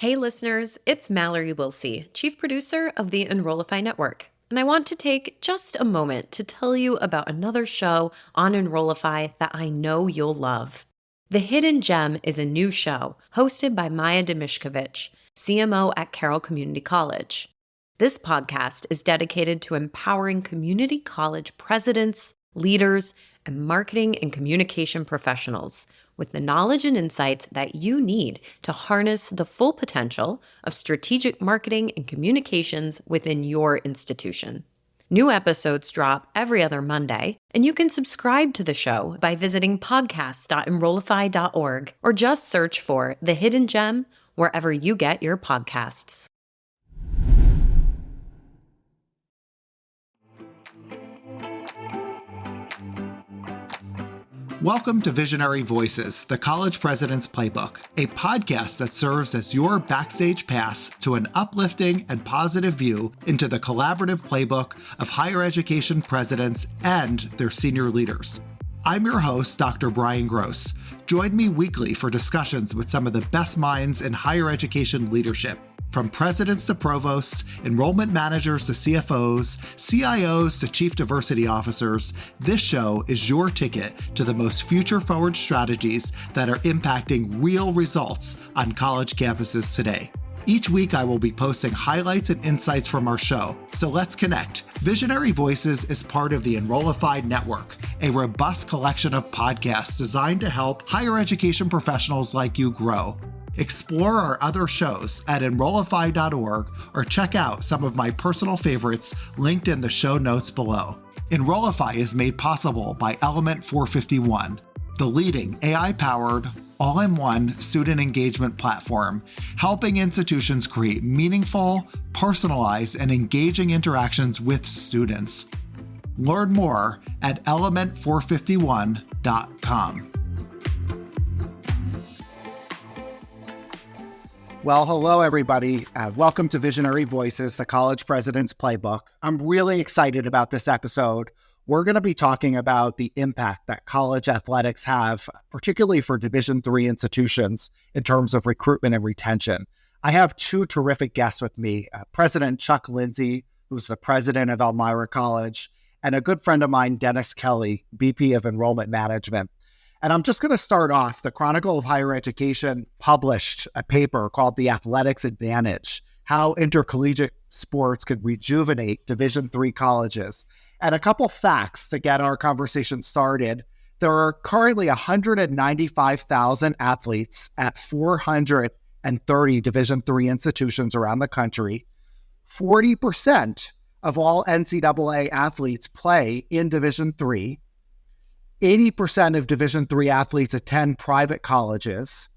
Hey listeners, it's Mallory Wilsey, Chief Producer of the Enrollify Network, and I want to take just a moment to tell you about another show on Enrollify that I know you'll love. The Hidden Gem is a new show hosted by Maya Demishkovich, CMO at Carroll Community College. This podcast is dedicated to empowering community college presidents, leaders, and marketing and communication professionals with the knowledge and insights that you need to harness the full potential of strategic marketing and communications within your institution. New episodes drop every other Monday, and you can subscribe to the show by visiting podcast.enrollify.org or just search for The Hidden Gem wherever you get your podcasts. Welcome to Visionary Voices, the College President's Playbook, a podcast that serves as your backstage pass to an uplifting and positive view into the collaborative playbook of higher education presidents and their senior leaders. I'm your host, Dr. Bryan Gross. Join me weekly for discussions with some of the best minds in higher education leadership. From presidents to provosts, enrollment managers to CFOs, CIOs to chief diversity officers, this show is your ticket to the most future-forward strategies that are impacting real results on college campuses today. Each week, I will be posting highlights and insights from our show, so let's connect. Visionary Voices is part of the Enrollify Network, a robust collection of podcasts designed to help higher education professionals like you grow. Explore our other shows at enrollify.org or check out some of my personal favorites linked in the show notes below. Enrollify is made possible by Element 451, the leading AI-powered, all-in-one student engagement platform, helping institutions create meaningful, personalized, and engaging interactions with students. Learn more at element451.com. Well, hello, everybody. Welcome to Visionary Voices, the College President's Playbook. I'm really excited about this episode. We're going to be talking about the impact that college athletics have, particularly for Division III institutions in terms of recruitment and retention. I have two terrific guests with me, President Chuck Lindsay, who's the president of Elmira College, and a good friend of mine, Dennis Kelly, VP of Enrollment Management. And I'm just going to start off. The Chronicle of Higher Education published a paper called The Athletics Advantage, How Intercollegiate Sports Could Rejuvenate Division III Colleges. And a couple facts to get our conversation started. There are currently 195,000 athletes at 430 Division III institutions around the country. 40% of all NCAA athletes play in Division III. 80% of Division III athletes attend private colleges.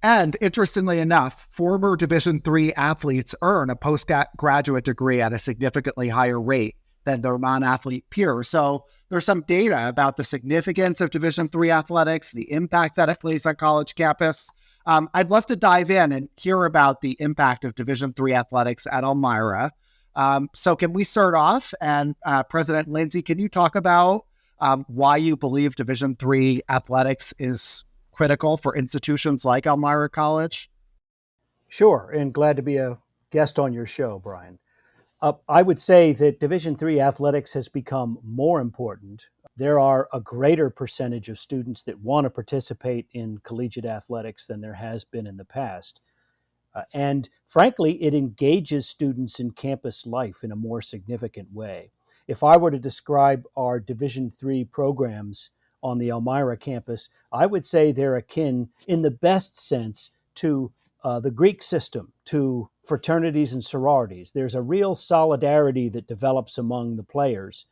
And interestingly enough, former Division III athletes earn a postgraduate degree at a significantly higher rate than their non-athlete peers. So there's some data about the significance of Division III athletics, the impact that it plays on college campus. I'd love to dive in and hear about the impact of Division III athletics at Elmira. So can we start off? And President Lindsay, can you talk about why you believe Division III athletics is critical for institutions like Elmira College? Sure, and glad to be a guest on your show, Brian. I would say that Division III athletics has become more important. There are a greater percentage of students that want to participate in collegiate athletics than there has been in the past. And frankly, it engages students in campus life in a more significant way. If I were to describe our Division III programs on the Elmira campus, I would say they're akin, in the best sense, to the Greek system, to fraternities and sororities. There's a real solidarity that develops among the players,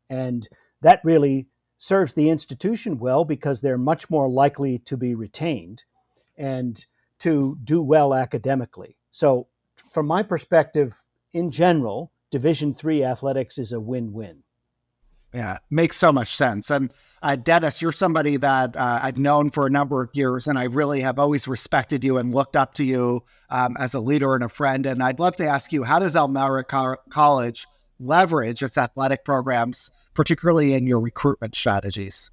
and that really serves the institution well because they're much more likely to be retained and to do well academically. So from my perspective, in general, Division III athletics is a win-win. Yeah, makes so much sense. And Dennis, you're somebody that I've known for a number of years, and I really have always respected you and looked up to you as a leader and a friend. And I'd love to ask you, how does Elmira College leverage its athletic programs, particularly in your recruitment strategies?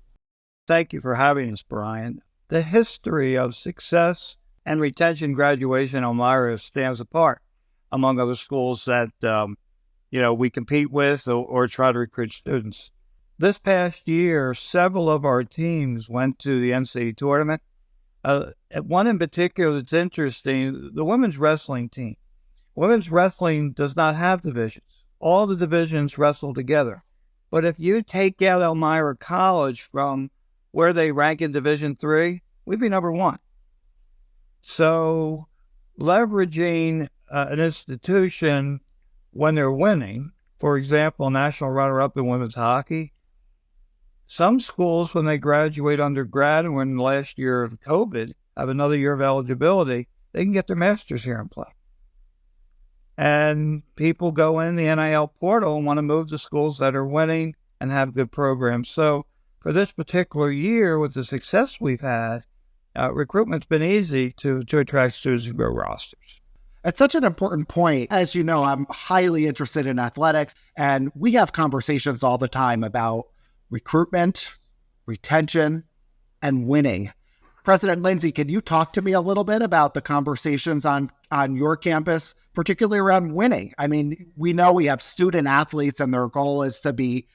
Thank you for having us, Brian. The history of success And retention graduation, Elmira stands apart among other schools that, we compete with or try to recruit students. This past year, several of our teams went to the NCAA tournament. One in particular that's interesting, the women's wrestling team. Women's wrestling does not have divisions. All the divisions wrestle together. But if you take out Elmira College from where they rank in Division III, we'd be number one. So leveraging an institution when they're winning, for example, national runner-up in women's hockey, some schools, when they graduate undergrad and we're in the last year of COVID, have another year of eligibility, they can get their master's here and play. And people go in the NIL portal and want to move to schools that are winning and have good programs. So for this particular year, with the success we've had, recruitment's been easy to attract students and grow rosters. It's such an important point. As you know, I'm highly interested in athletics, and we have conversations all the time about recruitment, retention, and winning. President Lindsay, can you talk to me a little bit about the conversations on your campus, particularly around winning? I mean, we know we have student athletes and their goal is to be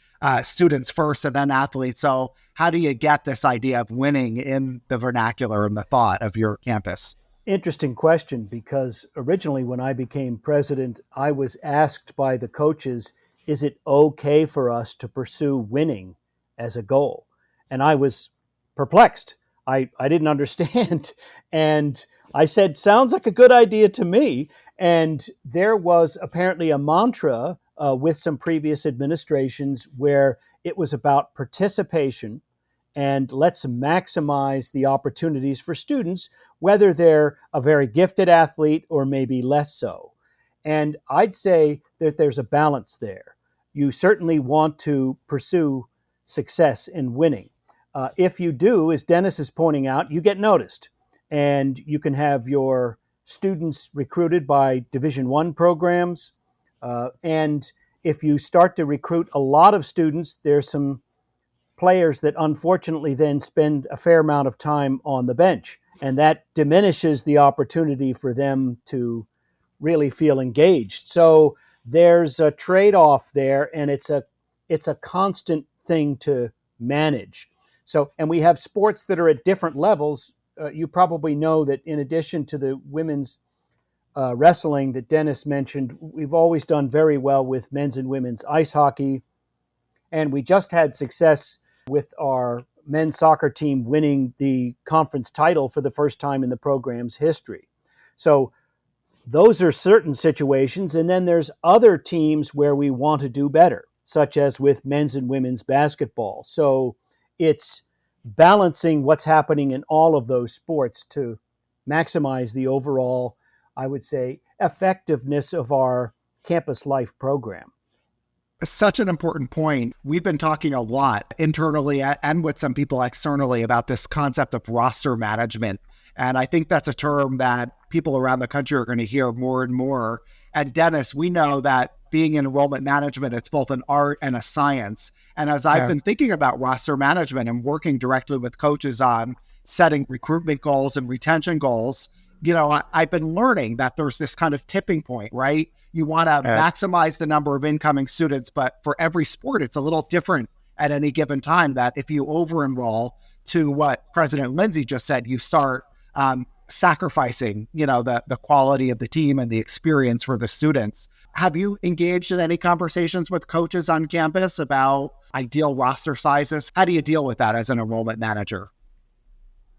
students first and then athletes. So how do you get this idea of winning in the vernacular and the thought of your campus? Interesting question, because originally when I became president, I was asked by the coaches, is it okay for us to pursue winning as a goal? And I was perplexed. I didn't understand. And I said, sounds like a good idea to me. And there was apparently a mantra with some previous administrations where it was about participation and let's maximize the opportunities for students, whether they're a very gifted athlete or maybe less so. And I'd say that there's a balance there. You certainly want to pursue success in winning. If you do, as Dennis is pointing out, you get noticed, and you can have your students recruited by Division I programs. And if you start to recruit a lot of students, there's some players that unfortunately then spend a fair amount of time on the bench, and that diminishes the opportunity for them to really feel engaged. So there's a trade-off there, and it's a constant thing to manage. So, and we have sports that are at different levels. You probably know that in addition to the women's wrestling that Dennis mentioned, we've always done very well with men's and women's ice hockey. And we just had success with our men's soccer team winning the conference title for the first time in the program's history. So those are certain situations. And then there's other teams where we want to do better, such as with men's and women's basketball. So it's balancing what's happening in all of those sports to maximize the overall, I would say, effectiveness of our campus life program. Such an important point. We've been talking a lot internally and with some people externally about this concept of roster management. And I think that's a term that people around the country are going to hear more and more. And Dennis, we know that being in enrollment management, it's both an art and a science. And as I've been thinking about roster management and working directly with coaches on setting recruitment goals and retention goals, I've been learning that there's this kind of tipping point, right? You want to maximize the number of incoming students, but for every sport, it's a little different at any given time, that if you over-enroll, to what President Lindsay just said, you start sacrificing, the quality of the team and the experience for the students. Have you engaged in any conversations with coaches on campus about ideal roster sizes? How do you deal with that as an enrollment manager?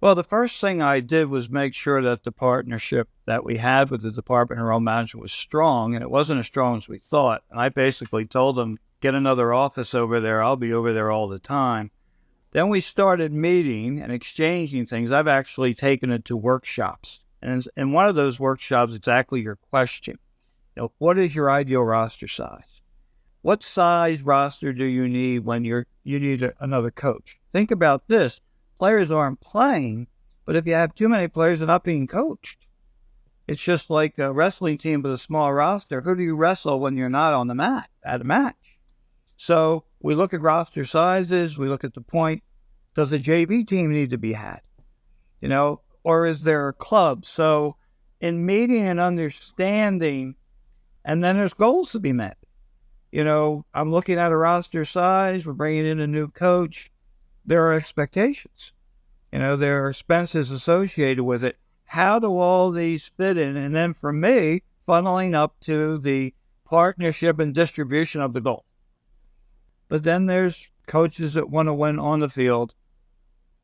Well, the first thing I did was make sure that the partnership that we had with the Department of Enrollment Management was strong, and it wasn't as strong as we thought. And I basically told them, get another office over there. I'll be over there all the time. Then we started meeting and exchanging things. I've actually taken it to workshops. And in one of those workshops, exactly your question. What is your ideal roster size? What size roster do you need when you need another coach? Think about this. Players aren't playing, but if you have too many players, they're not being coached. It's just like a wrestling team with a small roster. Who do you wrestle when you're not on the mat at a match? So we look at roster sizes. We look at the point. Does the JV team need to be had? or is there a club? So in meeting and understanding, and then there's goals to be met. I'm looking at a roster size. We're bringing in a new coach. There are expectations. There are expenses associated with it. How do all these fit in? And then for me, funneling up to the partnership and distribution of the goal. But then there's coaches that want to win on the field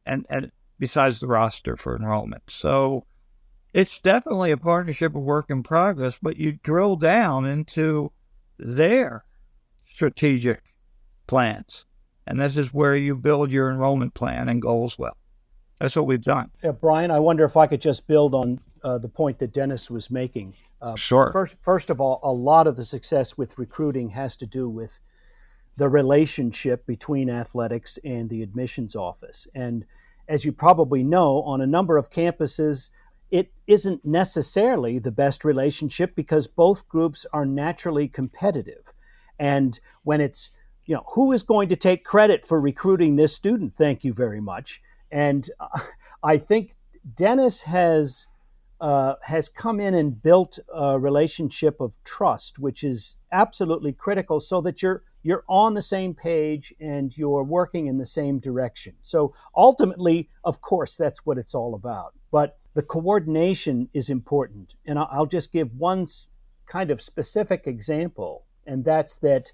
and besides the roster for enrollment. So it's definitely a partnership of work in progress, but you drill down into their strategic plans. And this is where you build your enrollment plan and goals well. That's what we've done. Bryan, I wonder if I could just build on the point that Dennis was making. Sure. First of all, a lot of the success with recruiting has to do with the relationship between athletics and the admissions office. And as you probably know, on a number of campuses, it isn't necessarily the best relationship because both groups are naturally competitive. And when it's, who is going to take credit for recruiting this student? Thank you very much. And I think Dennis has come in and built a relationship of trust, which is absolutely critical, so that you're on the same page and you're working in the same direction. So ultimately, of course, that's what it's all about. But the coordination is important, and I'll just give one kind of specific example, and that's that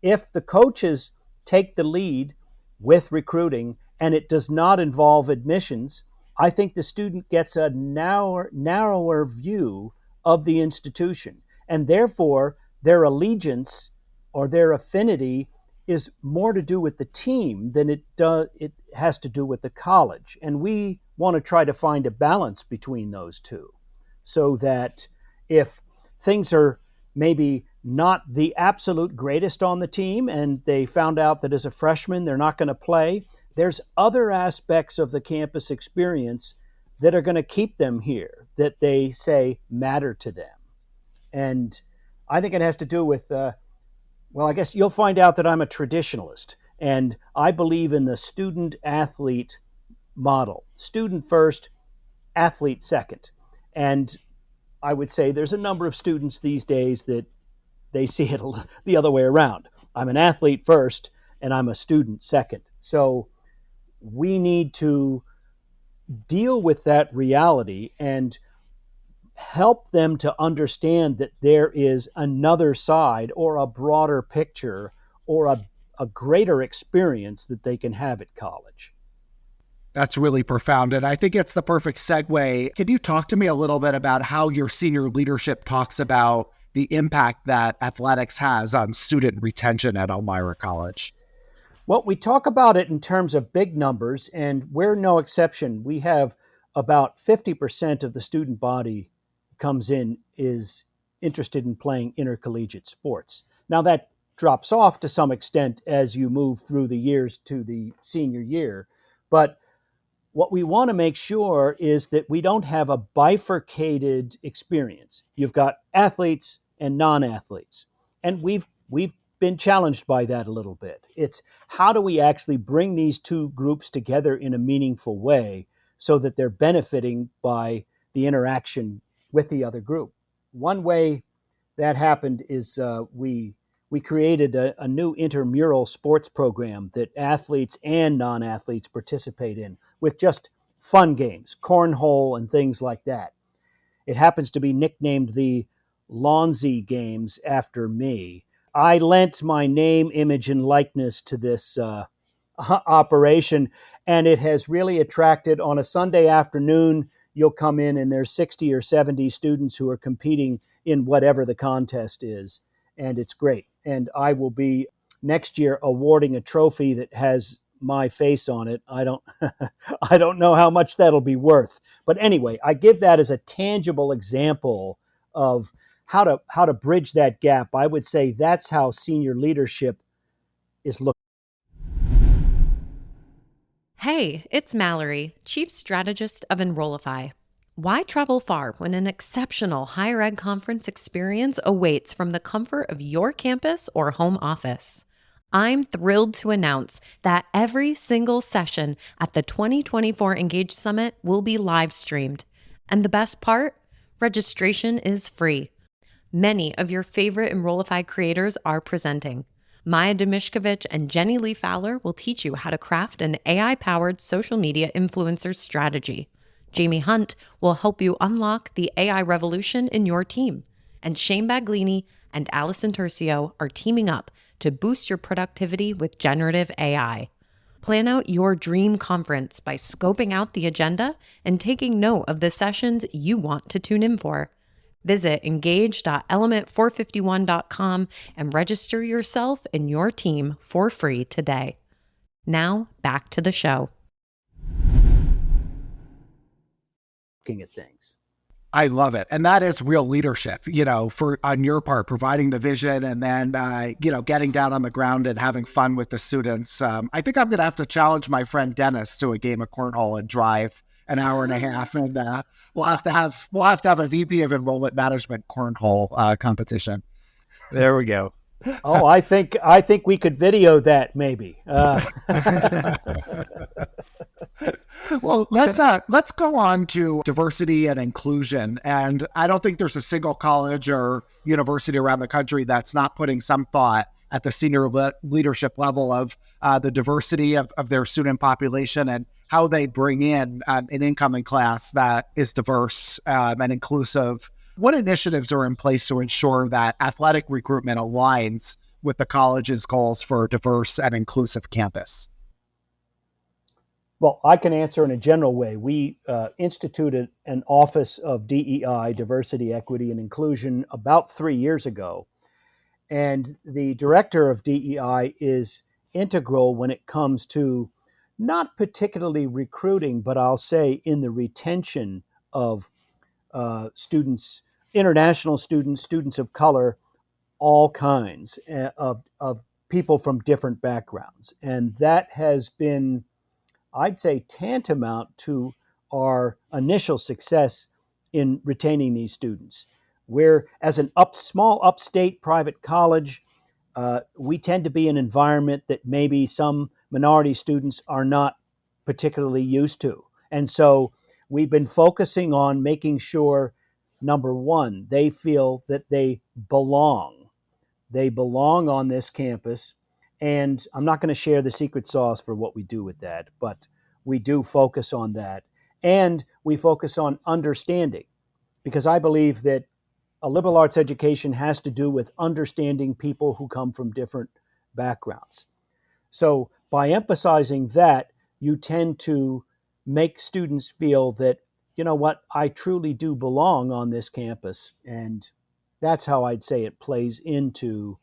if the coaches take the lead with recruiting and it does not involve admissions, I think the student gets a narrower view of the institution, and therefore their allegiance or their affinity is more to do with the team than it has to do with the college. And we want to try to find a balance between those two, so that if things are maybe not the absolute greatest on the team and they found out that as a freshman they're not going to play, there's other aspects of the campus experience that are going to keep them here, that they say matter to them. And I think it has to do with, I guess you'll find out that I'm a traditionalist, and I believe in the student-athlete model. Student first, athlete second. And I would say there's a number of students these days that they see it the other way around. I'm an athlete first, and I'm a student second. So we need to deal with that reality and help them to understand that there is another side or a broader picture or a greater experience that they can have at college. That's really profound. And I think it's the perfect segue. Can you talk to me a little bit about how your senior leadership talks about the impact that athletics has on student retention at Elmira College? Well, we talk about it in terms of big numbers, and we're no exception. We have about 50% of the student body comes in is interested in playing intercollegiate sports. Now that drops off to some extent as you move through the years to the senior year, but what we want to make sure is that we don't have a bifurcated experience. You've got athletes and non-athletes, and we've been challenged by that a little bit. It's how do we actually bring these two groups together in a meaningful way so that they're benefiting by the interaction with the other group. One way that happened is we created a new intramural sports program that athletes and non-athletes participate in with just fun games, cornhole and things like that. It happens to be nicknamed the Lindsay games after me. I lent my name, image, and likeness to this operation, and it has really attracted. On a Sunday afternoon, you'll come in and there's 60 or 70 students who are competing in whatever the contest is, and it's great. And I will be next year awarding a trophy that has my face on it. I don't know how much that'll be worth. But anyway, I give that as a tangible example of how to bridge that gap. I would say that's how senior leadership is looking. Hey, it's Mallory, Chief Strategist of Enrollify. Why travel far when an exceptional higher ed conference experience awaits from the comfort of your campus or home office? I'm thrilled to announce that every single session at the 2024 Engage Summit will be live streamed. And the best part? Registration is free. Many of your favorite Enrollify creators are presenting. Maya Demishkovich and Jenny Lee Fowler will teach you how to craft an AI-powered social media influencer strategy. Jamie Hunt will help you unlock the AI revolution in your team. And Shane Baglini and Allison Tercio are teaming up to boost your productivity with generative AI. Plan out your dream conference by scoping out the agenda and taking note of the sessions you want to tune in for. Visit engage.element451.com and register yourself and your team for free today. Now, back to the show. Looking at things. I love it. And that is real leadership, for on your part, providing the vision and then, getting down on the ground and having fun with the students. I think I'm going to have to challenge my friend Dennis to a game of cornhole and drive an hour and a half. And we'll have to have a VP of Enrollment Management cornhole competition. There we go. Oh, I think we could video that maybe. Well, let's go on to diversity and inclusion. And I don't think there's a single college or university around the country that's not putting some thought at the senior leadership level of the diversity of their student population and how they bring in an incoming class that is diverse and inclusive. What initiatives are in place to ensure that athletic recruitment aligns with the college's goals for a diverse and inclusive campus? Well, I can answer in a general way. We instituted an Office of DEI, Diversity, Equity, and Inclusion about 3 years ago. And the director of DEI is integral when it comes to not particularly recruiting, but I'll say in the retention of students, international students, students of color, all kinds of people from different backgrounds. And that has been, I'd say, tantamount to our initial success in retaining these students. Where as an small upstate private college, we tend to be an environment that maybe some minority students are not particularly used to. And so we've been focusing on making sure, number one, they feel that they belong. They belong on this campus. And I'm not going to share the secret sauce for what we do with that, but we do focus on that. And we focus on understanding, because I believe that a liberal arts education has to do with understanding people who come from different backgrounds. So by emphasizing that, you tend to make students feel that, you know what, I truly do belong on this campus. And that's how I'd say it plays into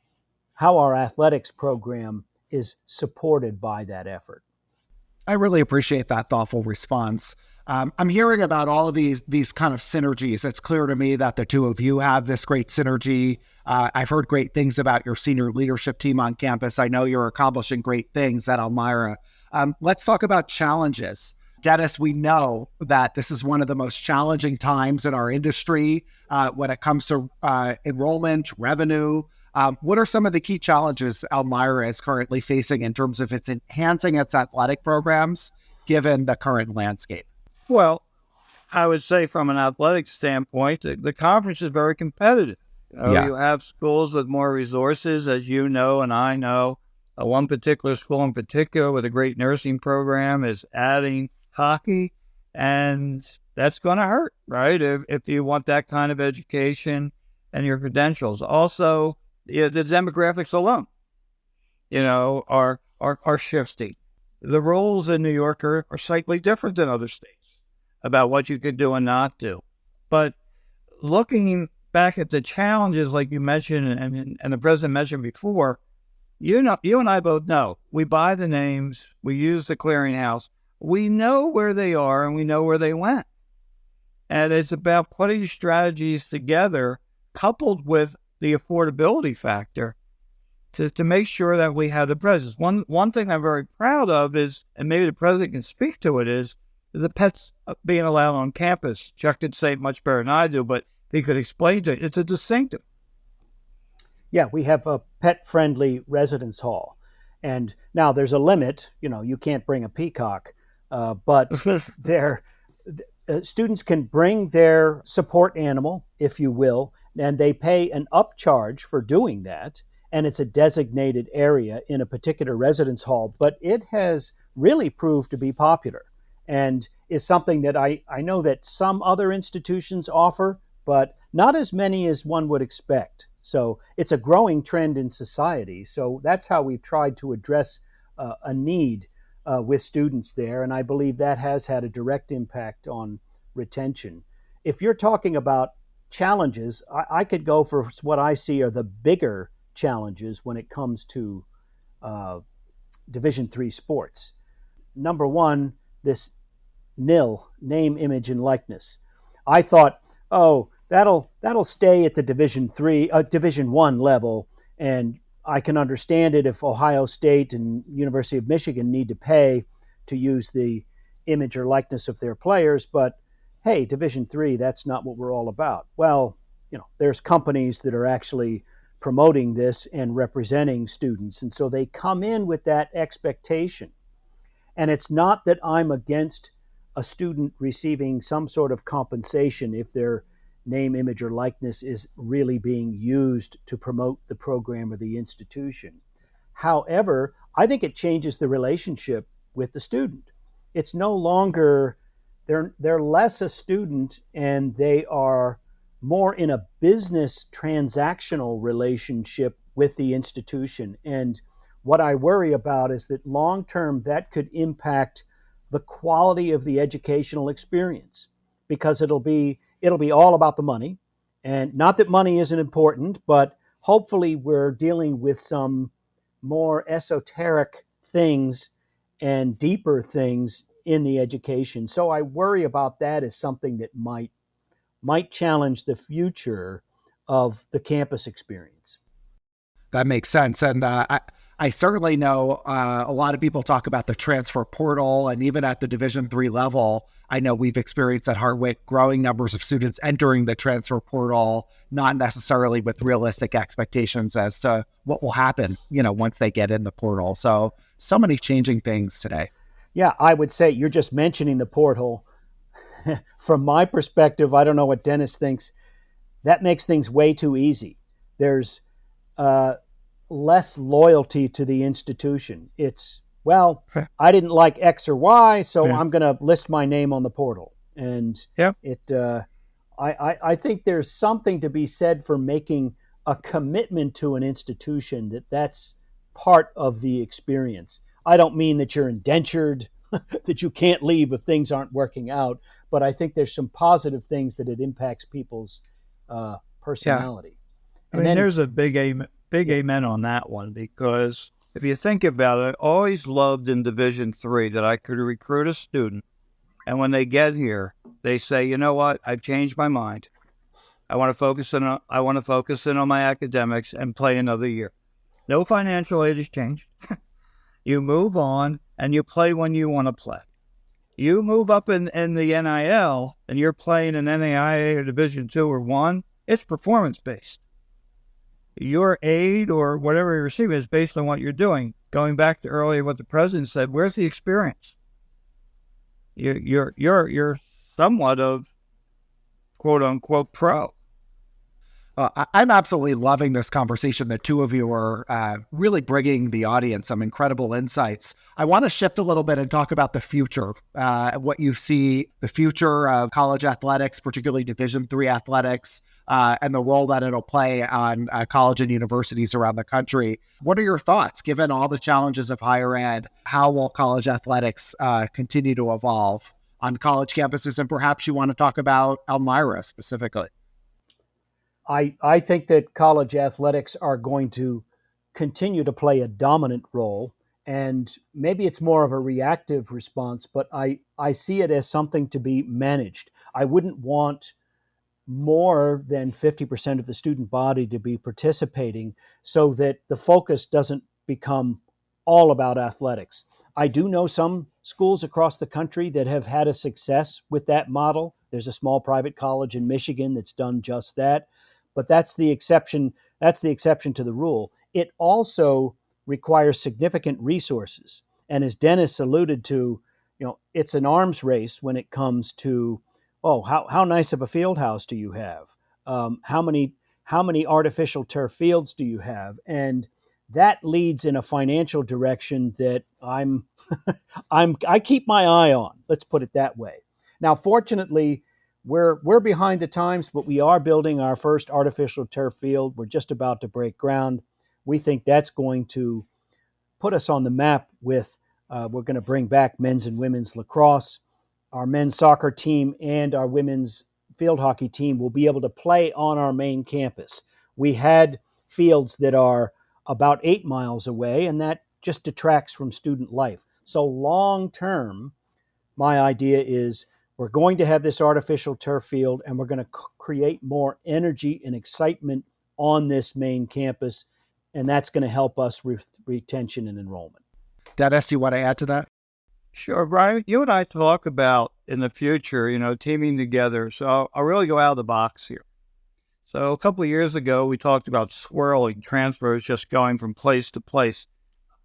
how our athletics program is supported by that effort. I really appreciate that thoughtful response. I'm hearing about all of these kind of synergies. It's clear to me that the two of you have this great synergy. I've heard great things about your senior leadership team on campus. I know you're accomplishing great things at Elmira. Let's talk about challenges. Dennis, we know that this is one of the most challenging times in our industry when it comes to enrollment, revenue. What are some of the key challenges Elmira is currently facing in terms of its enhancing its athletic programs, given the current landscape? Well, I would say from an athletic standpoint, the conference is very competitive. You have schools with more resources, as you know and I know. One particular school in particular with a great nursing program is adding hockey, and that's going to hurt, right? If you want that kind of education and your credentials. Also, the demographics alone, are shifting. The rules in New York are slightly different than other states about what you could do and not do. But looking back at the challenges, like you mentioned, and the president mentioned before, you and I both know, we buy the names, we use the clearinghouse, we know where they are and we know where they went. And it's about putting strategies together, coupled with the affordability factor, to make sure that we have the presence. One thing I'm very proud of is, and maybe the president can speak to it, is the pets being allowed on campus. Chuck could say it much better than I do, but he could explain to it. It's a distinctive. Yeah, we have a pet-friendly residence hall. And now there's a limit. You can't bring a peacock, but there, students can bring their support animal, if you will, and they pay an upcharge for doing that. And it's a designated area in a particular residence hall, but it has really proved to be popular and is something that I know that some other institutions offer, but not as many as one would expect. So it's a growing trend in society. So that's how we've tried to address a need with students there. And I believe that has had a direct impact on retention. If you're talking about challenges, I could go for what I see are the bigger challenges when it comes to Division III sports. Number one, this name, image, and likeness. I thought, that'll stay at the Division I level, and I can understand it if Ohio State and University of Michigan need to pay to use the image or likeness of their players. But hey, Division III, that's not what we're all about. Well, there's companies that are actually promoting this and representing students, and so they come in with that expectation. And it's not that I'm against a student receiving some sort of compensation if their name, image, or likeness is really being used to promote the program or the institution. However, I think it changes the relationship with the student. It's no longer, they're less a student and they are more in a business transactional relationship with the institution. And what I worry about is that long term that could impact the quality of the educational experience, because it'll be all about the money. And not that money isn't important, but hopefully we're dealing with some more esoteric things and deeper things in the education. So I worry about that as something that might challenge the future of the campus experience. That makes sense. And I certainly know a lot of people talk about the transfer portal, and even at the Division III level, I know we've experienced at Hardwick growing numbers of students entering the transfer portal, not necessarily with realistic expectations as to what will happen, once they get in the portal. So many changing things today. Yeah, I would say you're just mentioning the portal. From my perspective, I don't know what Dennis thinks, that makes things way too easy. There's less loyalty to the institution. It's, I didn't like X or Y, so I'm going to list my name on the portal. And I think there's something to be said for making a commitment to an institution that's part of the experience. I don't mean that you're indentured, that you can't leave if things aren't working out, but I think there's some positive things that it impacts people's personality. Yeah. There's a big amen on that one, because if you think about it, I always loved in Division III that I could recruit a student, and when they get here, they say, you know what, I've changed my mind. I want to focus in on my academics and play another year. No financial aid has changed. You move on and you play when you want to play. You move up in the NIL and you're playing in NAIA or Division II or I, it's performance-based. Your aid or whatever you receive is based on what you're doing. Going back to earlier what the president said, where's the experience? You're somewhat of quote unquote pro. I'm absolutely loving this conversation. The two of you are really bringing the audience some incredible insights. I want to shift a little bit and talk about the future, what you see, the future of college athletics, particularly Division III athletics, and the role that it'll play on college and universities around the country. What are your thoughts, given all the challenges of higher ed? How will college athletics continue to evolve on college campuses? And perhaps you want to talk about Elmira specifically. I think that college athletics are going to continue to play a dominant role, and maybe it's more of a reactive response, but I see it as something to be managed. I wouldn't want more than 50% of the student body to be participating so that the focus doesn't become all about athletics. I do know some schools across the country that have had a success with that model. There's a small private college in Michigan that's done just that. But that's the exception. That's the exception to the rule. It also requires significant resources. And as Dennis alluded to, it's an arms race when it comes to, how nice of a field house do you have? How many artificial turf fields do you have? And that leads in a financial direction that I keep my eye on. Let's put it that way. Now, fortunately, we're behind the times, but we are building our first artificial turf field. We're just about to break ground. We think that's going to put us on the map with, we're going to bring back men's and women's lacrosse. Our men's soccer team and our women's field hockey team will be able to play on our main campus. We had fields that are about 8 miles away, and that just detracts from student life. So long term, my idea is we're going to have this artificial turf field, and we're going to create more energy and excitement on this main campus, and that's going to help us with retention and enrollment. Dennis, you want to add to that? Sure, Brian. You and I talk about in the future, teaming together. So I'll really go out of the box here. So a couple of years ago, we talked about swirling transfers, just going from place to place.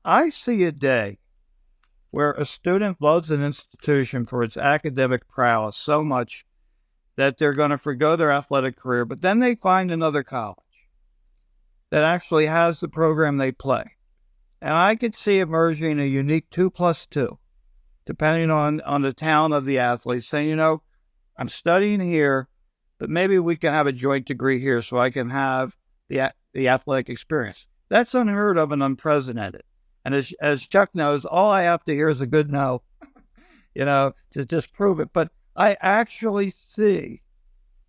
I see a day where a student loves an institution for its academic prowess so much that they're going to forgo their athletic career, but then they find another college that actually has the program they play. And I could see emerging a unique 2+2, depending on the talent of the athlete, saying, I'm studying here, but maybe we can have a joint degree here so I can have the athletic experience. That's unheard of and unprecedented. And as Chuck knows, all I have to hear is a good no, to just prove it. But I actually see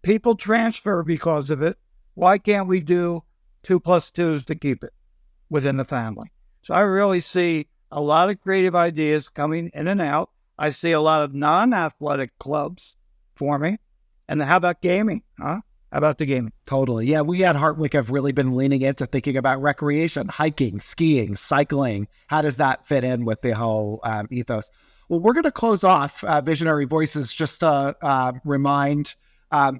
people transfer because of it. Why can't we do 2+2s to keep it within the family? So I really see a lot of creative ideas coming in and out. I see a lot of non-athletic clubs forming. And how about gaming, huh? How about the gaming? Totally. Yeah, we at Hartwick have really been leaning into thinking about recreation, hiking, skiing, cycling. How does that fit in with the whole ethos? Well, we're going to close off Visionary Voices just to remind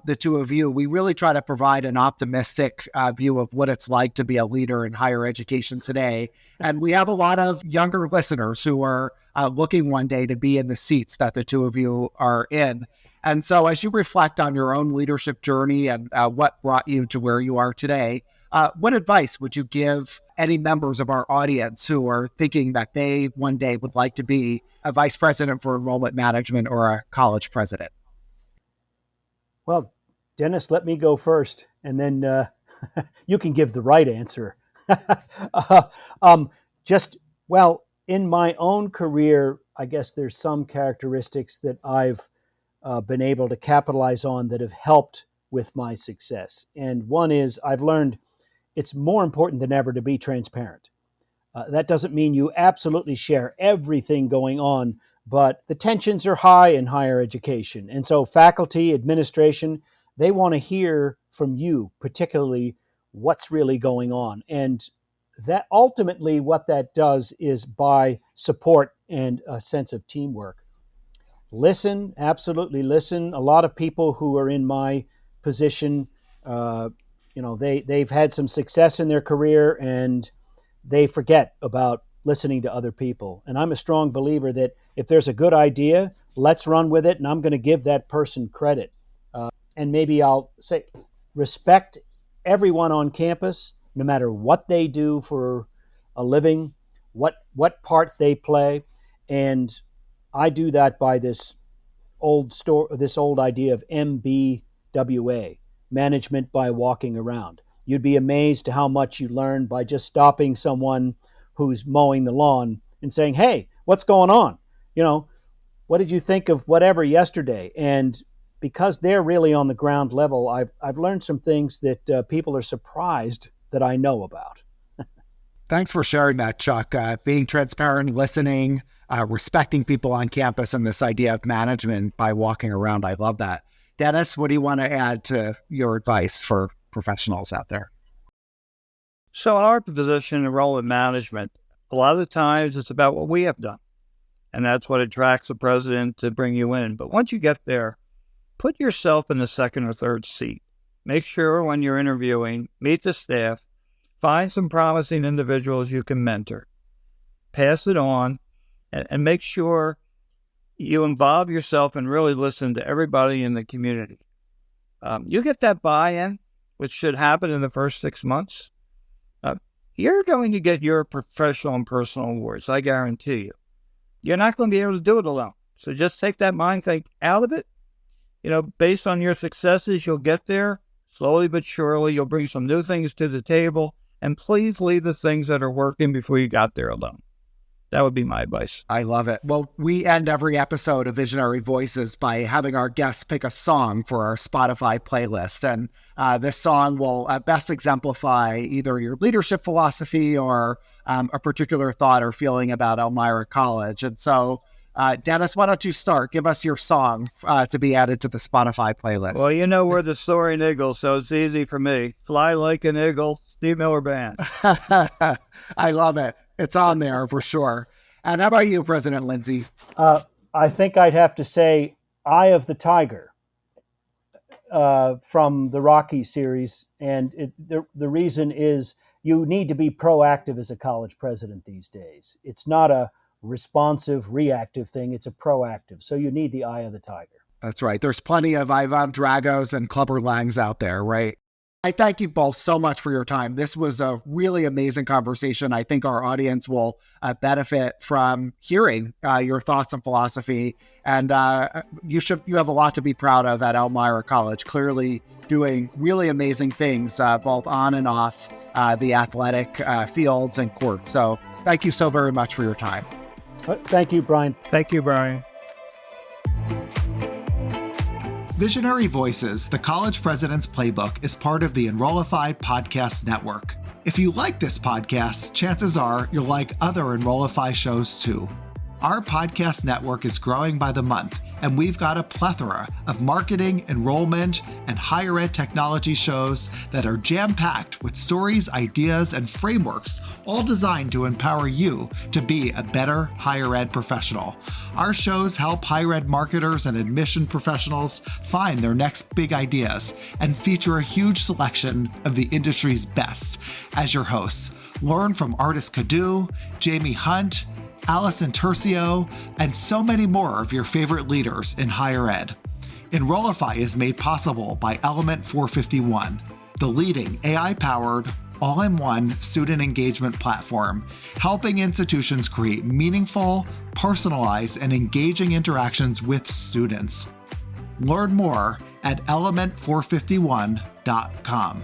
the two of you, we really try to provide an optimistic view of what it's like to be a leader in higher education today. And we have a lot of younger listeners who are looking one day to be in the seats that the two of you are in. And so as you reflect on your own leadership journey and what brought you to where you are today, what advice would you give any members of our audience who are thinking that they one day would like to be a vice president for enrollment management or a college president? Well, Dennis, let me go first, and then you can give the right answer. In my own career, I guess there's some characteristics that I've been able to capitalize on that have helped with my success. And one is I've learned it's more important than ever to be transparent. That doesn't mean you absolutely share everything going on, but the tensions are high in higher education. And so faculty, administration, they want to hear from you, particularly what's really going on. And that ultimately what that does is buy support and a sense of teamwork. Listen, absolutely listen. A lot of people who are in my position, they've had some success in their career and they forget about listening to other people. And I'm a strong believer that if there's a good idea, let's run with it. And I'm going to give that person credit. And maybe I'll say, respect everyone on campus, no matter what they do for a living, what part they play. And I do that by this old idea of MBWA, management by walking around. You'd be amazed to how much you learn by just stopping someone who's mowing the lawn and saying, hey, what's going on? What did you think of whatever yesterday? And because they're really on the ground level, I've learned some things that people are surprised that I know about. Thanks for sharing that, Chuck. Being transparent, listening, respecting people on campus, and this idea of management by walking around. I love that. Dennis, what do you want to add to your advice for professionals out there? So in our position in enrollment management, a lot of the times it's about what we have done. And that's what attracts the president to bring you in. But once you get there, put yourself in the second or third seat. Make sure when you're interviewing, meet the staff, find some promising individuals you can mentor. pass it on, and make sure you involve yourself and really listen to everybody in the community. You get that buy-in, which should happen in the first 6 months. You're going to get your professional and personal awards, I guarantee you. You're not going to be able to do it alone. So just take that mind think out of it. Based on your successes, you'll get there. Slowly but surely, you'll bring some new things to the table. And please leave the things that are working before you got there alone. That would be my advice. I love it. Well, we end every episode of Visionary Voices by having our guests pick a song for our Spotify playlist. And this song will best exemplify either your leadership philosophy or a particular thought or feeling about Elmira College. And so, Dennis, why don't you start? Give us your song to be added to the Spotify playlist. Well, we're the soaring eagle, so it's easy for me. Fly Like an Eagle, Steve Miller Band. I love it. It's on there for sure. And how about you, President Lindsay? I think I'd have to say Eye of the Tiger from the Rocky series. And the reason is you need to be proactive as a college president these days. It's not a responsive, reactive thing. It's a proactive. So you need the Eye of the Tiger. That's right. There's plenty of Ivan Dragos and Clubber Langs out there, right? I thank you both so much for your time. This was a really amazing conversation. I think our audience will benefit from hearing your thoughts and philosophy. And you have a lot to be proud of at Elmira College, clearly doing really amazing things, both on and off the athletic fields and courts. So thank you so very much for your time. Thank you, Bryan. Thank you, Bryan. Visionary Voices, the College President's Playbook, is part of the Enrollify Podcast Network. If you like this podcast, chances are you'll like other Enrollify shows too. Our podcast network is growing by the month, and we've got a plethora of marketing, enrollment, and higher ed technology shows that are jam-packed with stories, ideas, and frameworks, all designed to empower you to be a better higher ed professional. Our shows help higher ed marketers and admission professionals find their next big ideas and feature a huge selection of the industry's best. As your hosts, learn from Artis Cadu, Jamie Hunt, Allison Tercio, and so many more of your favorite leaders in higher ed. Enrollify is made possible by Element 451, the leading AI-powered, all-in-one student engagement platform, helping institutions create meaningful, personalized, and engaging interactions with students. Learn more at element451.com.